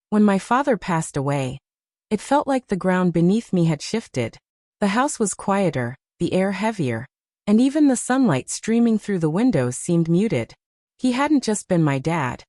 When my father passed away, it felt like the ground beneath me had shifted. The house was quieter, the air heavier, and even the sunlight streaming through the windows seemed muted. He hadn't just been my dad.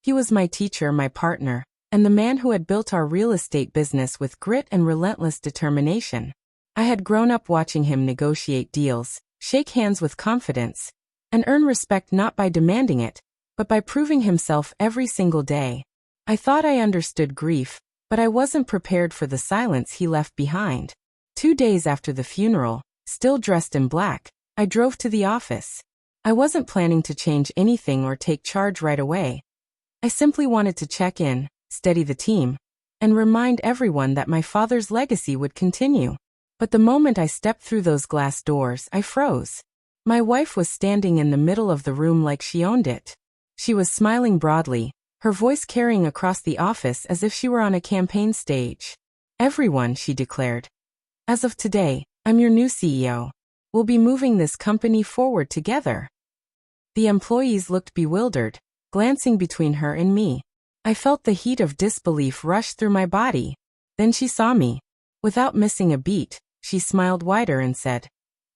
He was my teacher, my partner, and the man who had built our real estate business with grit and relentless determination. I had grown up watching him negotiate deals, shake hands with confidence, and earn respect not by demanding it, but by proving himself every single day. I thought I understood grief, but I wasn't prepared for the silence he left behind. 2 days after the funeral, still dressed in black, I drove to the office. I wasn't planning to change anything or take charge right away. I simply wanted to check in, steady the team, and remind everyone that my father's legacy would continue. But the moment I stepped through those glass doors, I froze. My wife was standing in the middle of the room like she owned it. She was smiling broadly, her voice carrying across the office as if she were on a campaign stage. "Everyone," she declared. "As of today, I'm your new CEO. We'll be moving this company forward together." The employees looked bewildered, glancing between her and me. I felt the heat of disbelief rush through my body. Then she saw me. Without missing a beat, she smiled wider and said,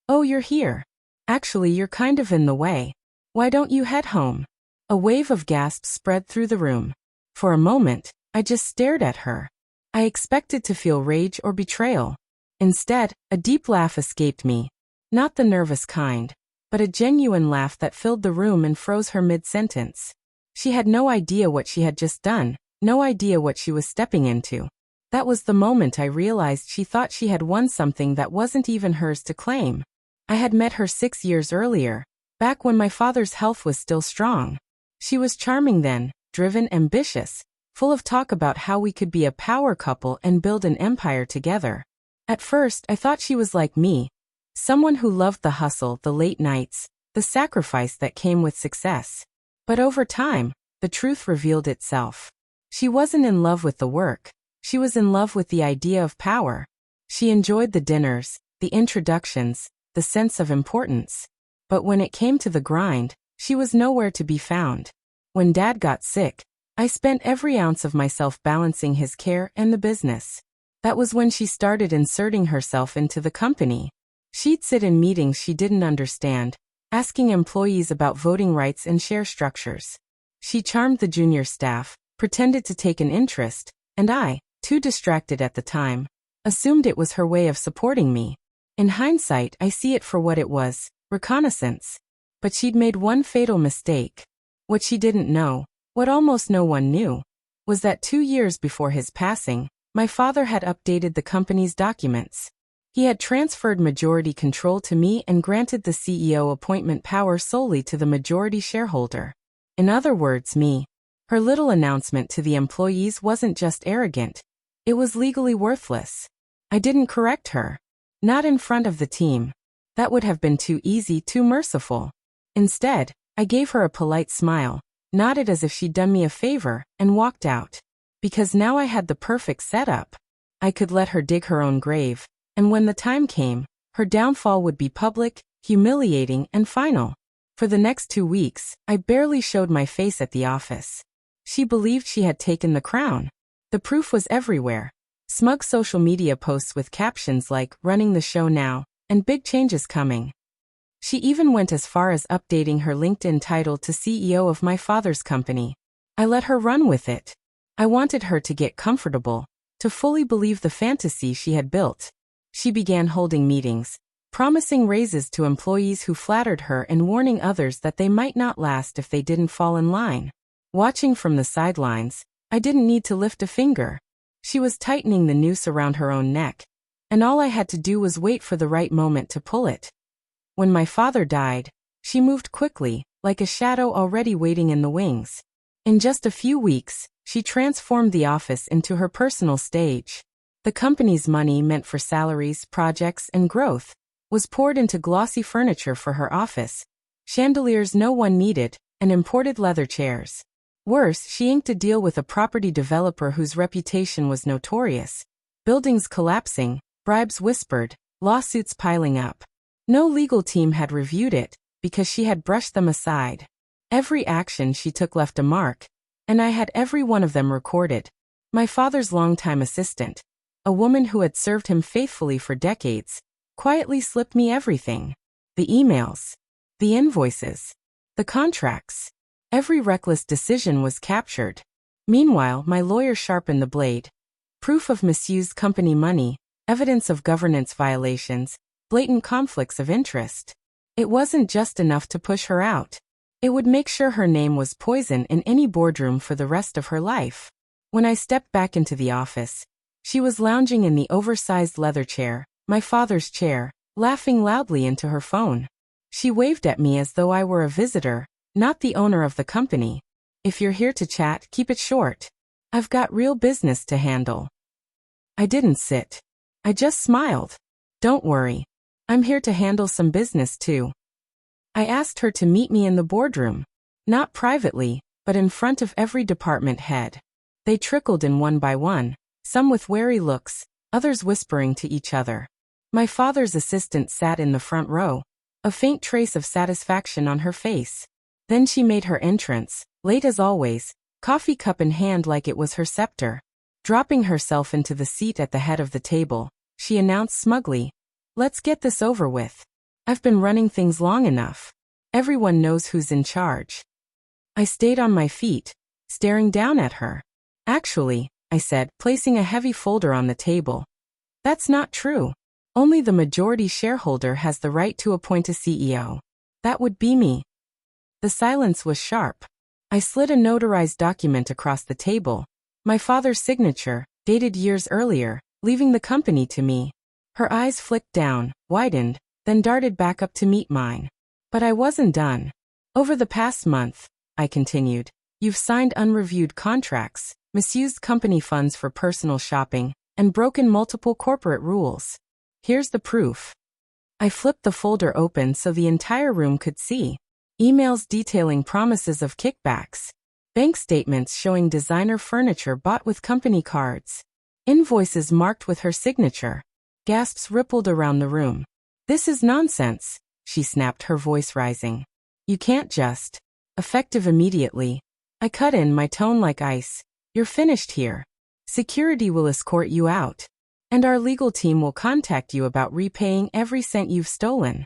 "Oh, you're here. Actually, you're kind of in the way. Why don't you head home?" A wave of gasps spread through the room. For a moment, I just stared at her. I expected to feel rage or betrayal. Instead, a deep laugh escaped me. Not the nervous kind, but a genuine laugh that filled the room and froze her mid-sentence. She had no idea what she had just done, no idea what she was stepping into. That was the moment I realized she thought she had won something that wasn't even hers to claim. I had met her 6 years earlier, back when my father's health was still strong. She was charming then, driven, ambitious, full of talk about how we could be a power couple and build an empire together. At first, I thought she was like me, someone who loved the hustle, the late nights, the sacrifice that came with success. But over time, the truth revealed itself. She wasn't in love with the work. She was in love with the idea of power. She enjoyed the dinners, the introductions, the sense of importance. But when it came to the grind, she was nowhere to be found. When Dad got sick, I spent every ounce of myself balancing his care and the business. That was when she started inserting herself into the company. She'd sit in meetings she didn't understand, asking employees about voting rights and share structures. She charmed the junior staff, pretended to take an interest, and I, too distracted at the time, assumed it was her way of supporting me. In hindsight, I see it for what it was, reconnaissance. But she'd made one fatal mistake. What she didn't know, what almost no one knew, was that 2 years before his passing, my father had updated the company's documents. He had transferred majority control to me and granted the CEO appointment power solely to the majority shareholder. In other words, me. Her little announcement to the employees wasn't just arrogant. It was legally worthless. I didn't correct her. Not in front of the team. That would have been too easy, too merciful. Instead, I gave her a polite smile, nodded as if she'd done me a favor, and walked out. Because now I had the perfect setup. I could let her dig her own grave, and when the time came, her downfall would be public, humiliating, and final. For the next 2 weeks, I barely showed my face at the office. She believed she had taken the crown. The proof was everywhere. Smug social media posts with captions like, "Running the show now," and "Big changes coming." She even went as far as updating her LinkedIn title to CEO of my father's company. I let her run with it. I wanted her to get comfortable, to fully believe the fantasy she had built. She began holding meetings, promising raises to employees who flattered her and warning others that they might not last if they didn't fall in line. Watching from the sidelines, I didn't need to lift a finger. She was tightening the noose around her own neck, and all I had to do was wait for the right moment to pull it. When my father died, she moved quickly, like a shadow already waiting in the wings. In just a few weeks, she transformed the office into her personal stage. The company's money meant for salaries, projects, and growth was poured into glossy furniture for her office, chandeliers no one needed, and imported leather chairs. Worse, she inked a deal with a property developer whose reputation was notorious. Buildings collapsing, bribes whispered, lawsuits piling up. No legal team had reviewed it, because she had brushed them aside. Every action she took left a mark, and I had every one of them recorded. My father's longtime assistant, a woman who had served him faithfully for decades, quietly slipped me everything. The emails, the invoices, the contracts. Every reckless decision was captured. Meanwhile, my lawyer sharpened the blade. Proof of misused company money, evidence of governance violations, blatant conflicts of interest. It wasn't just enough to push her out. It would make sure her name was poison in any boardroom for the rest of her life. When I stepped back into the office, she was lounging in the oversized leather chair, my father's chair, laughing loudly into her phone. She waved at me as though I were a visitor, not the owner of the company. If you're here to chat, keep it short. I've got real business to handle. I didn't sit. I just smiled. Don't worry. I'm here to handle some business too. I asked her to meet me in the boardroom. Not privately, but in front of every department head. They trickled in one by one, some with wary looks, others whispering to each other. My father's assistant sat in the front row, a faint trace of satisfaction on her face. Then she made her entrance, late as always, coffee cup in hand like it was her scepter. Dropping herself into the seat at the head of the table, she announced smugly, "Let's get this over with. I've been running things long enough. Everyone knows who's in charge." I stayed on my feet, staring down at her. "Actually," I said, placing a heavy folder on the table, "that's not true. Only the majority shareholder has the right to appoint a CEO. That would be me." The silence was sharp. I slid a notarized document across the table, my father's signature, dated years earlier, leaving the company to me. Her eyes flicked down, widened, then darted back up to meet mine. But I wasn't done. "Over the past month," I continued, "you've signed unreviewed contracts, misused company funds for personal shopping, and broken multiple corporate rules. Here's the proof." I flipped the folder open so the entire room could see. Emails detailing promises of kickbacks. Bank statements showing designer furniture bought with company cards. Invoices marked with her signature. Gasps rippled around the room. "This is nonsense," she snapped, her voice rising. "You can't just." Effective immediately, I cut in, my tone like ice. "You're finished here. Security will escort you out. And our legal team will contact you about repaying every cent you've stolen."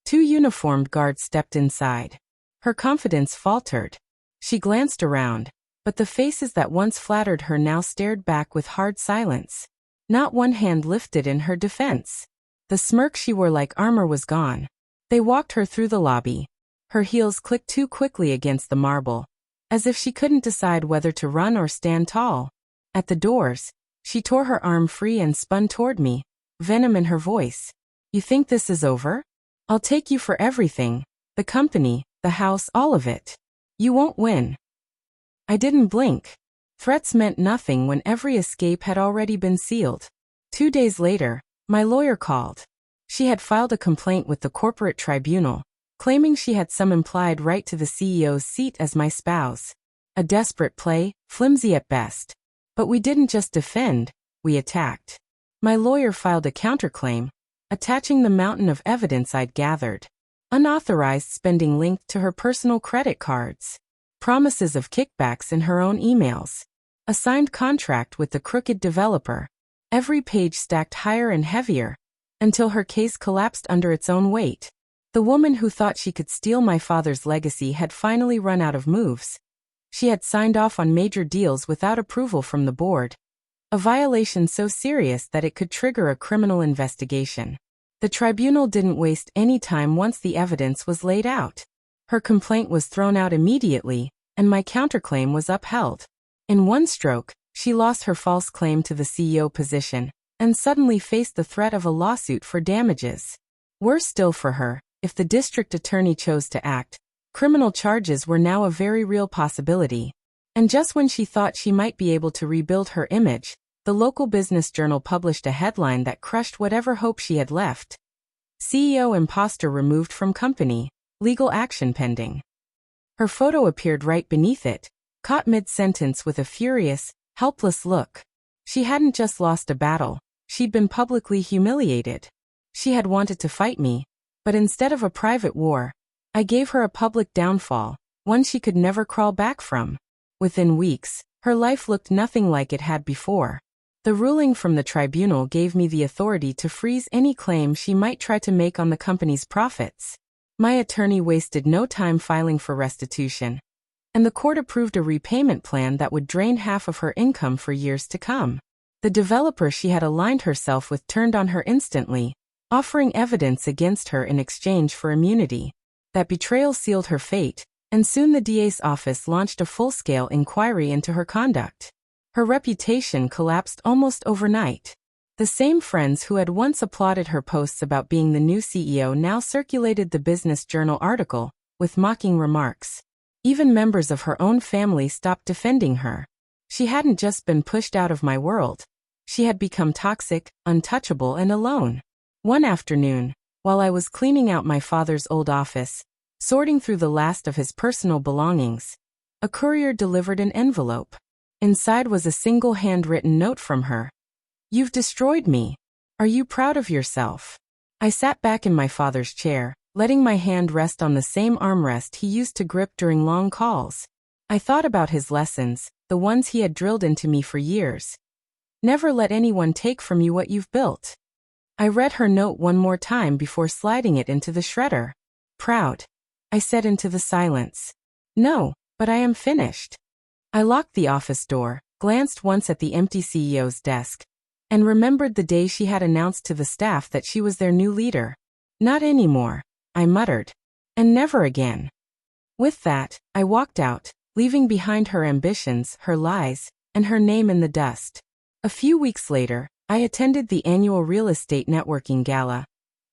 Two uniformed guards stepped inside. Her confidence faltered. She glanced around, but the faces that once flattered her now stared back with hard silence. Not one hand lifted in her defense. The smirk she wore like armor was gone. They walked her through the lobby. Her heels clicked too quickly against the marble, as if she couldn't decide whether to run or stand tall. At the doors, she tore her arm free and spun toward me, venom in her voice. "You think this is over? I'll take you for everything. The company, the house, all of it. You won't win." I didn't blink. Threats meant nothing when every escape had already been sealed. 2 days later, my lawyer called. She had filed a complaint with the corporate tribunal, claiming she had some implied right to the CEO's seat as my spouse. A desperate play, flimsy at best. But we didn't just defend, we attacked. My lawyer filed a counterclaim, attaching the mountain of evidence I'd gathered. Unauthorized spending linked to her personal credit cards. Promises of kickbacks in her own emails. A signed contract with the crooked developer. Every page stacked higher and heavier, until her case collapsed under its own weight. The woman who thought she could steal my father's legacy had finally run out of moves. She had signed off on major deals without approval from the board. A violation so serious that it could trigger a criminal investigation. The tribunal didn't waste any time once the evidence was laid out. Her complaint was thrown out immediately, and my counterclaim was upheld. In one stroke, she lost her false claim to the CEO position, and suddenly faced the threat of a lawsuit for damages. Worse still for her, if the district attorney chose to act, criminal charges were now a very real possibility. And just when she thought she might be able to rebuild her image, the local business journal published a headline that crushed whatever hope she had left. "CEO imposter removed from company, legal action pending." Her photo appeared right beneath it, caught mid-sentence with a furious, helpless look. She hadn't just lost a battle, she'd been publicly humiliated. She had wanted to fight me, but instead of a private war, I gave her a public downfall, one she could never crawl back from. Within weeks, Her life looked nothing like it had before. The ruling from the tribunal gave me the authority to freeze any claim she might try to make on the company's profits. My attorney wasted no time filing for restitution, and the court approved a repayment plan that would drain half of her income for years to come. The developer she had aligned herself with turned on her instantly, offering evidence against her in exchange for immunity. That betrayal sealed her fate, and soon the DA's office launched a full-scale inquiry into her conduct. Her reputation collapsed almost overnight. The same friends who had once applauded her posts about being the new CEO now circulated the Business Journal article, with mocking remarks. Even members of her own family stopped defending her. She hadn't just been pushed out of my world. She had become toxic, untouchable, and alone. One afternoon, while I was cleaning out my father's old office, sorting through the last of his personal belongings, a courier delivered an envelope. Inside was a single handwritten note from her. "You've destroyed me. Are you proud of yourself?" I sat back in my father's chair, letting my hand rest on the same armrest he used to grip during long calls. I thought about his lessons, the ones he had drilled into me for years. Never let anyone take from you what you've built. I read her note one more time before sliding it into the shredder. "Proud," I said into the silence. "No, but I am finished." I locked the office door, glanced once at the empty CEO's desk, and remembered the day she had announced to the staff that she was their new leader. "Not anymore," I muttered. "And never again." With that, I walked out, leaving behind her ambitions, her lies, and her name in the dust. A few weeks later, I attended the annual Real Estate Networking Gala,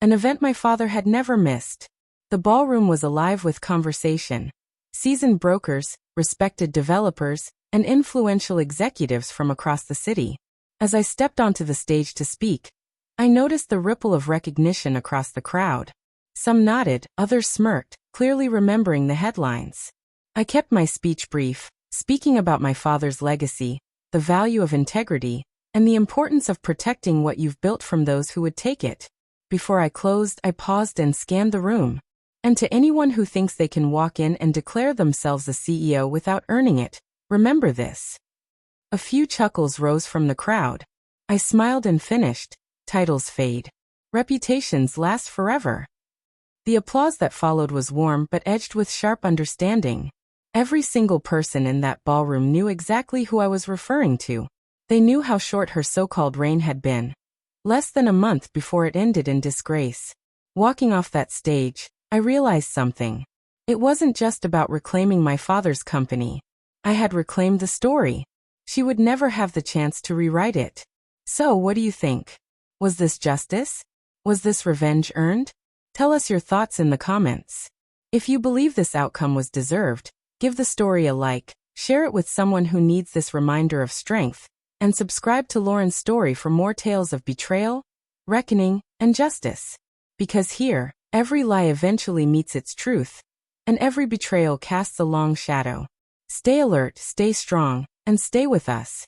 an event my father had never missed. The ballroom was alive with conversation. Seasoned brokers, respected developers, and influential executives from across the city. As I stepped onto the stage to speak, I noticed the ripple of recognition across the crowd. Some nodded, others smirked, clearly remembering the headlines. I kept my speech brief, speaking about my father's legacy, the value of integrity, and the importance of protecting what you've built from those who would take it. Before I closed, I paused and scanned the room. And to anyone who thinks they can walk in and declare themselves a CEO without earning it, remember this. A few chuckles rose from the crowd. I smiled and finished. Titles fade. Reputations last forever. The applause that followed was warm but edged with sharp understanding. Every single person in that ballroom knew exactly who I was referring to. They knew how short her so-called reign had been. Less than a month before it ended in disgrace. Walking off that stage, I realized something. It wasn't just about reclaiming my father's company. I had reclaimed the story. She would never have the chance to rewrite it. So what do you think? Was this justice? Was this revenge earned? Tell us your thoughts in the comments. If you believe this outcome was deserved, give the story a like, share it with someone who needs this reminder of strength, and subscribe to Lauren's story for more tales of betrayal, reckoning, and justice. Because here, every lie eventually meets its truth, and every betrayal casts a long shadow. Stay alert, stay strong, and stay with us.